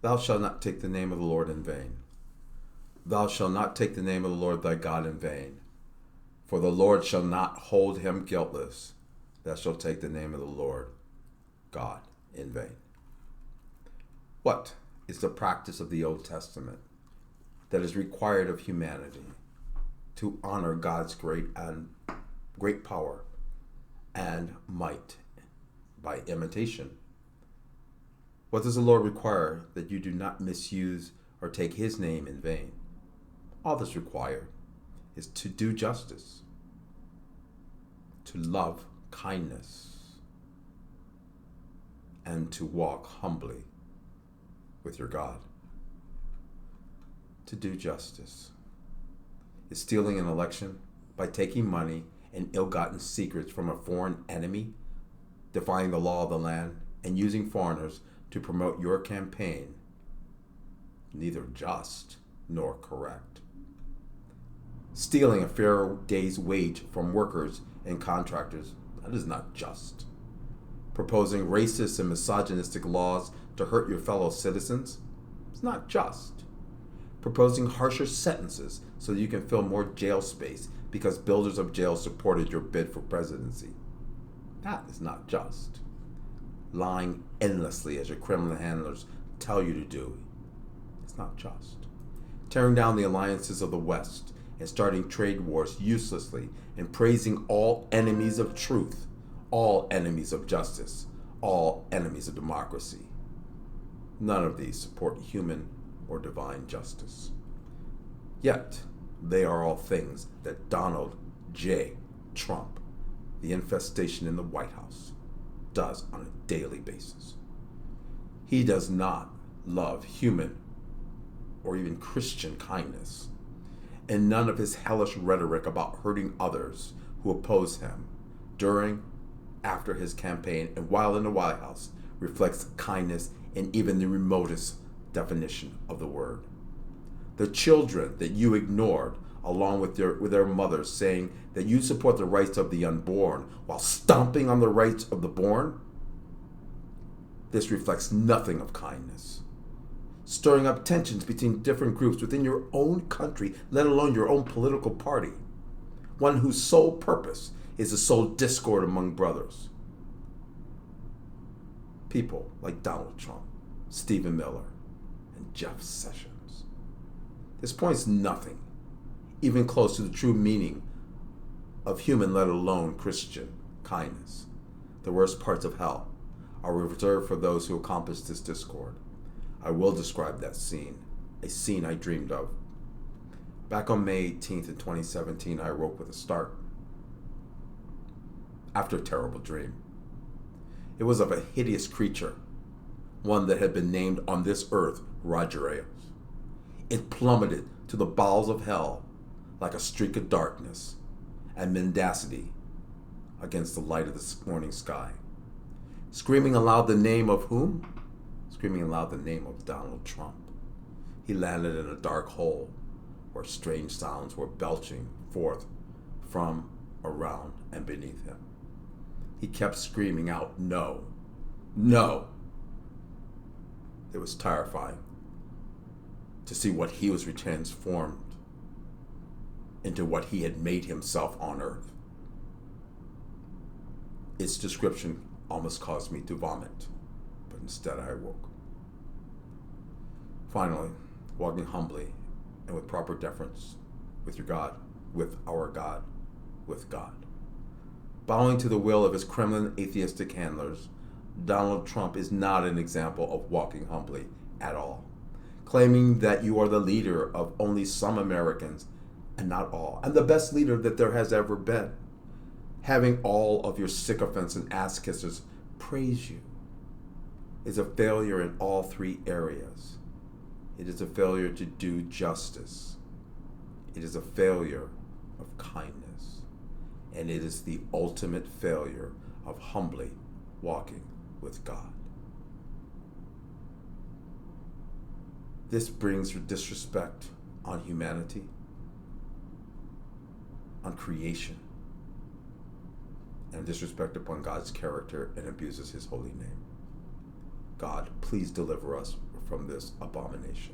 Thou shalt not take the name of the Lord in vain. Thou shalt not take the name of the Lord thy God in vain. For the Lord shall not hold him guiltless that shall take the name of the Lord God in vain. What is the practice of the Old Testament that is required of humanity to honor God's great power and might by imitation? What does the Lord require? That you do not misuse or take his name in vain. All that's required is to do justice, to love kindness, and to walk humbly with your God. To do justice is stealing an election by taking money and ill-gotten secrets from a foreign enemy, defying the law of the land, and using foreigners to promote your campaign, neither just nor correct. Stealing a fair day's wage from workers and contractors, that is not just. Proposing racist and misogynistic laws to hurt your fellow citizens, it's not just. Proposing harsher sentences so that you can fill more jail space because builders of jails supported your bid for presidency, that is not just. Lying endlessly as your criminal handlers tell you to do, it's not just. Tearing down the alliances of the West and starting trade wars uselessly and praising all enemies of truth, all enemies of justice, all enemies of democracy. None of these support human or divine justice. Yet, they are all things that Donald J. Trump, the infestation in the White House, does on a daily basis. He does not love human or even Christian kindness, and none of his hellish rhetoric about hurting others who oppose him during, after his campaign, and while in the White House reflects kindness in even the remotest definition of the word. The children that you ignored, along with their mothers, saying that you support the rights of the unborn while stomping on the rights of the born, this reflects nothing of kindness. Stirring up tensions between different groups within your own country, let alone your own political party, one whose sole purpose is to sow discord among brothers. People like Donald Trump, Stephen Miller, and Jeff Sessions. This points nothing even close to the true meaning of human, let alone Christian, kindness. The worst parts of hell are reserved for those who accomplish this discord. I will describe that scene, a scene I dreamed of. Back on May 18th in 2017, I awoke with a start after a terrible dream. It was of a hideous creature, one that had been named on this earth Roger Ailes. It plummeted to the bowels of hell like a streak of darkness and mendacity against the light of the morning sky. Screaming aloud the name of whom? Screaming aloud the name of Donald Trump. He landed in a dark hole where strange sounds were belching forth from, around, and beneath him. He kept screaming out, "No, no." It was terrifying to see what he was transformed into, what he had made himself on earth. Its description almost caused me to vomit, but instead I awoke. Finally, walking humbly and with proper deference with your God, with our God, with God. Bowing to the will of his Kremlin atheistic handlers, Donald Trump is not an example of walking humbly at all. Claiming that you are the leader of only some Americans and not all, and the best leader that there has ever been. Having all of your sycophants and ass kissers praise you is a failure in all three areas. It is a failure to do justice. It is a failure of kindness. And it is the ultimate failure of humbly walking with God. This brings disrespect on humanity, on creation, and disrespect upon God's character, and abuses his holy name. God, please deliver us from this abomination.